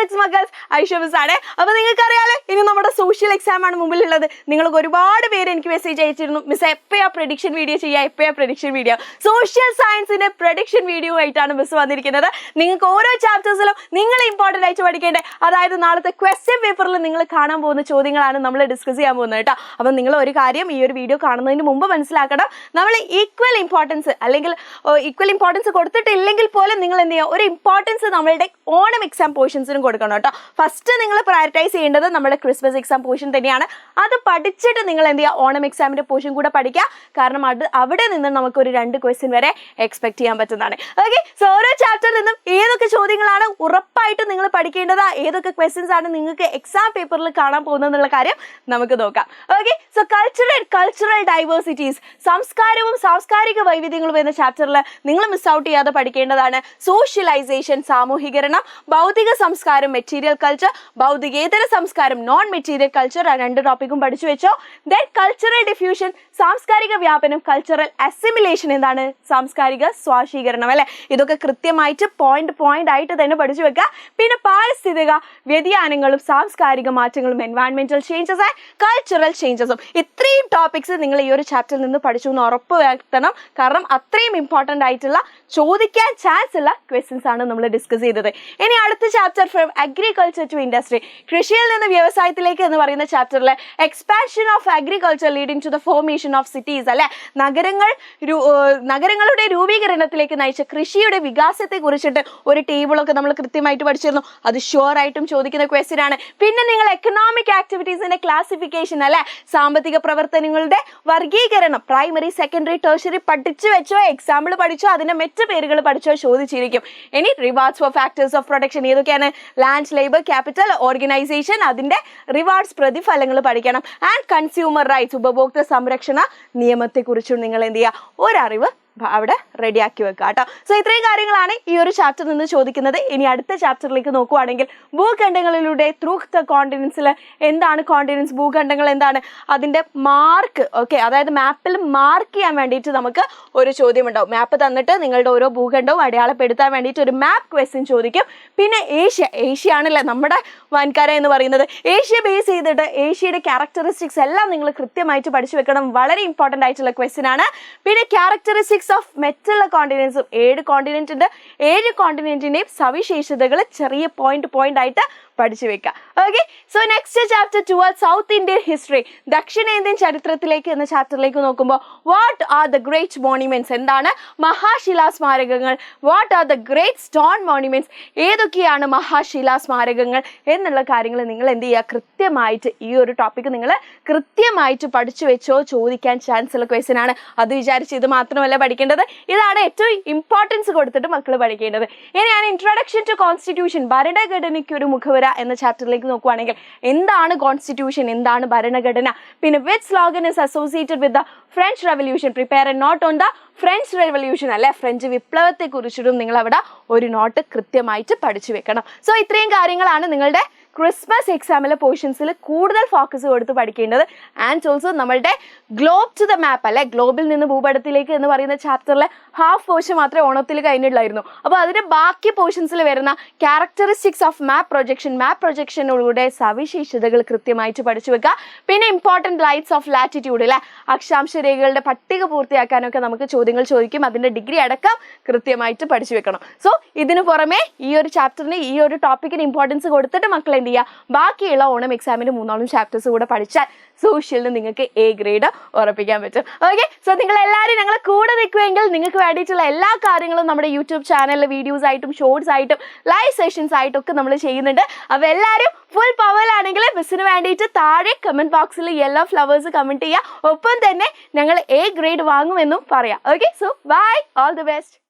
It's മഗൾസ് Aisha miss ആണ്. അപ്പോൾ നിങ്ങൾക്കറിയാലോ ഇനി നമ്മുടെ സോഷ്യൽ എക്സാം ആണ് മുമ്പിലുള്ളത്. നിങ്ങൾക്ക് ഒരുപാട് പേര് എനിക്ക് മെസ്സേജ് അയച്ചിരുന്നു, മിസ് എപ്പോഴാ പ്രഡിക്ഷൻ വീഡിയോ ചെയ്യുക. സോഷ്യൽ സയൻസിന്റെ പ്രഡിക്ഷൻ വീഡിയോ ആയിട്ടാണ് മിസ് വന്നിരിക്കുന്നത്. നിങ്ങൾക്ക് ഓരോ ചാപ്റ്റേഴ്സിലും നിങ്ങൾ ഇമ്പോർട്ടൻ്റ് ആയിട്ട് പഠിക്കേണ്ടത്, അതായത് നാളത്തെ ക്വസ്റ്റ്യൻ പേപ്പറിൽ നിങ്ങൾ കാണാൻ പോകുന്ന ചോദ്യങ്ങളാണ് നമ്മൾ ഡിസ്കസ് ചെയ്യാൻ പോകുന്നത് കേട്ടോ. അപ്പം നിങ്ങൾ ഒരു കാര്യം ഈ ഒരു വീഡിയോ കാണുന്നതിന് മുമ്പ് മനസ്സിലാക്കണം, നമ്മൾ ഈക്വൽ ഇമ്പോർട്ടൻസ് കൊടുത്തിട്ടില്ലെങ്കിൽ പോലും നിങ്ങൾ എന്ത് ചെയ്യുക, ഒരു ഇമ്പോർട്ടൻസ് നമ്മളുടെ ഓണം എക്സാം പോർഷൻസിനും കൊടുക്കണം കേട്ടോ. ഫസ്റ്റ് നിങ്ങൾ പ്രയോറിറ്റൈസ് ചെയ്യേണ്ടത് നമ്മുടെ ക്രിസ്മസ് എക്സാം പോർഷൻ തന്നെയാണ്. അത് പഠിച്ചിട്ട് നിങ്ങൾ എന്ത് ചെയ്യുക, ഓണം എക്സാമിന്റെ പോർഷൻ കൂടെ പഠിക്കുക. കാരണം അവിടെ നിന്ന് നമുക്ക് ഒരു 2 ക്വസ്റ്റ്യൻ വരെ എക്സ്പെക്ട് ചെയ്യാൻ പറ്റുന്നതാണ്. ഓക്കെ, സോ ഓരോ ചാപ്റ്ററിൽ നിന്നും ഏതൊക്കെ ചോദ്യങ്ങളാണ് ഉറപ്പായിട്ടും നിങ്ങൾ പഠിക്കേണ്ടത്, ഏതൊക്കെ ക്വസ്റ്റ്യൻസ് ആണ് നിങ്ങൾക്ക് എക്സാം പേപ്പറിൽ കാണാൻ പോകുന്നതെന്നുള്ള കാര്യം നമുക്ക് നോക്കാം. ഓക്കെ, സോ കൾച്ചറൽ ഡൈവേഴ്സിറ്റീസ്, സംസ്കാരവും സാംസ്കാരിക വൈവിധ്യങ്ങളും എന്ന ചാപ്റ്ററിൽ നിങ്ങൾ മിസ് ഔട്ട് ചെയ്യാതെ പഠിക്കേണ്ടതാണ് സോഷ്യലൈസേഷൻ, സാമൂഹികരണം, ഭൗതിക സംസ്കാരം മെറ്റീരിയൽ കൾച്ചർ, ഭൗതികേതര സംസ്കാരം നോൺ മെറ്റീരിയൽ കൾച്ചർ, ആ 2 ടോപ്പിക്കും പഠിച്ചു വെച്ചോ. ദെൻ കൾച്ചറൽ ഡിഫ്യൂഷൻ, സാംസ്കാരിക വ്യാപനം, കൾച്ചറൽ അസിമിലേഷൻ, എന്താണ് സാംസ്കാരിക സ്വാശീകരണം അല്ലെ. ഇതൊക്കെ കൃത്യമായിട്ട് പോയിന്റ് ആയിട്ട് തന്നെ പഠിച്ചു വെക്കുക. പിന്നെ പാരിസ്ഥിതിക വ്യതിയാനങ്ങളും സാംസ്കാരിക മാറ്റങ്ങളും, എൻവയൺമെന്റൽ ചേഞ്ചസ് ആൻഡ് കൾച്ചറൽ ചേഞ്ചസും, ഇത്രയും ടോപ്പിക്സ് നിങ്ങൾ ഈ ഒരു ചാപ്റ്ററിൽ നിന്ന് പഠിച്ചു എന്ന് ഉറപ്പ് വരുത്തണം. കാരണം അത്രയും ഇമ്പോർട്ടൻ്റ് ആയിട്ടുള്ള ചോദിക്കാൻ ചാൻസ് ഉള്ള ക്വസ്റ്റ്യൻസ് ആണ് നമ്മൾ ഡിസ്കസ് ചെയ്തത്. ഇനി അടുത്ത chapter from agriculture to industry, കൃഷിയിൽ നിന്ന് വ്യവസായത്തിലേക്ക് എന്ന് പറയുന്ന ചാപ്റ്ററിൽ expansion of agriculture leading to the formation of cities അല്ലെ, നഗരങ്ങളുടെ രൂപീകരണത്തിലേക്ക് നയിച്ച കൃഷിയുടെ വികാസത്തെ കുറിച്ചിട്ട് ഒരു ടേബിളൊക്കെ നമ്മൾ കൃത്യമായിട്ട് പഠിച്ചിരുന്നു. അത് ഷുവർ ആയിട്ടും ചോദിക്കുന്ന ക്വസ്റ്റ്യൻ ആണ്. പിന്നെ നിങ്ങൾ എക്കണോമിക് ആക്ടിവിറ്റീസിന്റെ ക്ലാസിഫിക്കേഷൻ അല്ലെ, സാമ്പത്തിക പ്രവർത്തനങ്ങളുടെ വർഗീകരണം, പ്രൈമറി സെക്കൻഡറി ടെർഷ്യറി പഠിച്ചു വെച്ചോ, എക്സാമ്പിൾ പഠിച്ചോ, അതിന്റെ മറ്റ് പേരുകൾ പഠിച്ചോ ചോദിച്ചിരിക്കും. ഇനി rewards for factors of protection ഏതൊക്കെയാണ്, ലാൻഡ്, ലേബർ, ക്യാപിറ്റൽ, ഓർഗനൈസേഷൻ, അതിന്റെ റിവാർഡ്സ് പ്രതിഫലങ്ങൾ പഠിക്കണം. ആൻഡ് കൺസ്യൂമർ റൈറ്റ്സ്, ഉപഭോക്തൃ സംരക്ഷണ നിയമത്തെ കുറിച്ചും നിങ്ങൾ എന്ത് ചെയ്യുക, ഒരറിവ് അവിടെ റെഡിയാക്കി വെക്കുക കേട്ടോ. സോ ഇത്രയും കാര്യങ്ങളാണ് ഈ ഒരു ചാപ്റ്ററിൽ നിന്ന് ചോദിക്കുന്നത്. ഇനി അടുത്ത ചാപ്റ്ററിലേക്ക് നോക്കുവാണെങ്കിൽ ഭൂഖണ്ഡങ്ങളിലൂടെ ത്രൂ ദ കോണ്ടിനൻസിൽ, എന്താണ് കോണ്ടിനൻസ്, ഭൂഖണ്ഡങ്ങൾ എന്താണ്, അതിൻ്റെ മാർക്ക്, ഓക്കെ, അതായത് മാപ്പിൽ മാർക്ക് ചെയ്യാൻ വേണ്ടിയിട്ട് നമുക്ക് ഒരു ചോദ്യം ഉണ്ടാവും. മാപ്പ് തന്നിട്ട് നിങ്ങളുടെ ഓരോ ഭൂഖണ്ഡവും അടയാളപ്പെടുത്താൻ വേണ്ടിയിട്ട് ഒരു മാപ്പ് ക്വസ്റ്റ്യൻ ചോദിക്കും. പിന്നെ ഏഷ്യ ആണല്ലേ നമ്മുടെ വൻകര എന്ന് പറയുന്നത്. ഏഷ്യ ബേസ് ചെയ്തിട്ട് ഏഷ്യയുടെ ക്യാരക്ടറിസ്റ്റിക്സ് എല്ലാം നിങ്ങൾ കൃത്യമായിട്ട് പഠിച്ചു വെക്കണം. വളരെ ഇമ്പോർട്ടൻ്റ് ആയിട്ടുള്ള ക്വസ്റ്റ്യൻ ആണ്. പിന്നെ ക്യാരക്ടറിസ്റ്റിക്സ് ഓഫ് മറ്റുള്ള കോണ്ടിനെന്റ്സും, 7 കോണ്ടിനെന്റിന്റെയും സവിശേഷതകൾ ചെറിയ പോയിന്റ് ആയിട്ട് പഠിച്ചു വെക്കുക. Okay, so next chapter towards south Indian history, ദക്ഷിണേന്ത്യൻ ചരിത്രത്തിലേക്ക് എന്ന ചാപ്റ്ററിലേക്ക് നോക്കുമ്പോൾ what are the great monuments, എന്താണ് മഹാശിലാ സ്മാരകങ്ങൾ, what are the great stone monuments, ഏതൊക്കെയാണ് മഹാശിലാ സ്മാരകങ്ങൾ എന്നുള്ള കാര്യങ്ങൾ നിങ്ങൾ എന്ത് ചെയ്യുക, കൃത്യമായിട്ട് ഈ ഒരു ടോപ്പിക്ക് നിങ്ങൾ കൃത്യമായിട്ട് പഠിച്ചു വെച്ചോ, ചോദിക്കാൻ ചാൻസ് ഉള്ള ക്വസ്റ്റ്യൻ ആണ്. അത് വിചാരിച്ച് ഇത് മാത്രമല്ല പഠിക്കേണ്ടത്, ഇതാണ് ഏറ്റവും ഇമ്പോർട്ടൻസ് കൊടുത്തിട്ട് മക്കൾ പഠിക്കേണ്ടത്. ഇനി ഞാൻ ഇൻട്രൊഡക്ഷൻ ടു കോൺസ്റ്റിറ്റ്യൂഷൻ, ഭരണഘടനയ്ക്ക് ഒരു മുഖവര എന്ന ചാപ്റ്ററിലേക്ക് നോക്കുവാണെങ്കിൽ എന്താണ് കോൺസ്റ്റിറ്റ്യൂഷൻ, എന്താണ് ഭരണഘടന, പിന്നെ which slogan is associated with the French revolution, prepare a note on the French revolution അല്ലെ, ഫ്രഞ്ച് വിപ്ലവത്തെ കുറിച്ചിട്ടും നിങ്ങൾ അവിടെ ഒരു നോട്ട് കൃത്യമായിട്ട് പഠിച്ചു വെക്കണം. സോ ഇത്രയും കാര്യങ്ങളാണ് നിങ്ങളുടെ ക്രിസ്മസ് എക്സാമിലെ പോർഷൻസിൽ കൂടുതൽ ഫോക്കസ് കൊടുത്ത് പഠിക്കേണ്ടത്. ആൻഡ് ഓൾസോ നമ്മളുടെ ഗ്ലോബ് ടു ദ മാപ്പ് അല്ലെ, ഗ്ലോബിൽ നിന്ന് ഭൂപടത്തിലേക്ക് എന്ന് പറയുന്ന ചാപ്റ്ററിലെ ഹാഫ് പോർഷൻ മാത്രമേ ഓണത്തിൽ കഴിഞ്ഞിട്ടുള്ളായിരുന്നു. അപ്പോൾ അതിന്റെ ബാക്കി പോർഷൻസിൽ വരുന്ന ക്യാരക്ടറിസ്റ്റിക്സ് ഓഫ് മാപ്പ് പ്രൊജക്ഷനിലൂടെ സവിശേഷതകൾ കൃത്യമായിട്ട് പഠിച്ചു വെക്കുക. പിന്നെ ഇമ്പോർട്ടൻറ്റ് ലൈറ്റ്സ് ഓഫ് ലാറ്റിറ്റ്യൂഡ് അല്ലെ, അക്ഷാംശ രേഖകളുടെ പട്ടിക പൂർത്തിയാക്കാനൊക്കെ നമുക്ക് ചോദ്യങ്ങൾ ചോദിക്കും. അതിന്റെ ഡിഗ്രി അടക്കം കൃത്യമായിട്ട് പഠിച്ചു വെക്കണം. സോ ഇതിനു പുറമെ ഈ ഒരു ചാപ്റ്ററിന്, ഈ ഒരു ടോപ്പിക്കിന് ഇമ്പോർട്ടൻസ് കൊടുത്തിട്ട് മക്കളെ എന്ത് ചെയ്യുക, ബാക്കിയുള്ള ഓണം എക്സാമിന് 3 ചാപ്റ്റേഴ്സ് കൂടെ പഠിച്ചാൽ സോഷ്യലിന് നിങ്ങൾക്ക് A ഗ്രേഡ് ഉറപ്പിക്കാൻ പറ്റും. ഓക്കെ, സോ നിങ്ങൾ എല്ലാവരും ഞങ്ങളെ കൂടെ നിൽക്കുമെങ്കിൽ നിങ്ങൾക്ക് വേണ്ടിയിട്ടുള്ള എല്ലാ കാര്യങ്ങളും നമ്മുടെ യൂട്യൂബ് ചാനലിലെ വീഡിയോസ് ആയിട്ടും ഷോർട്സ് ആയിട്ടും ലൈവ് സെഷൻസ് ആയിട്ടും ഒക്കെ നമ്മൾ ചെയ്യുന്നുണ്ട്. അപ്പോൾ എല്ലാവരും ഫുൾ പവറിലാണെങ്കിൽ മിസ്സിന് വേണ്ടിയിട്ട് താഴെ കമന്റ് ബോക്സിൽ യെല്ലോ ഫ്ലവേഴ്സ് കമന്റ് ചെയ്യുക. ഒപ്പം തന്നെ ഞങ്ങൾ A ഗ്രേഡ് വാങ്ങുമെന്നും പറയാം. Okay, so bye, all the best.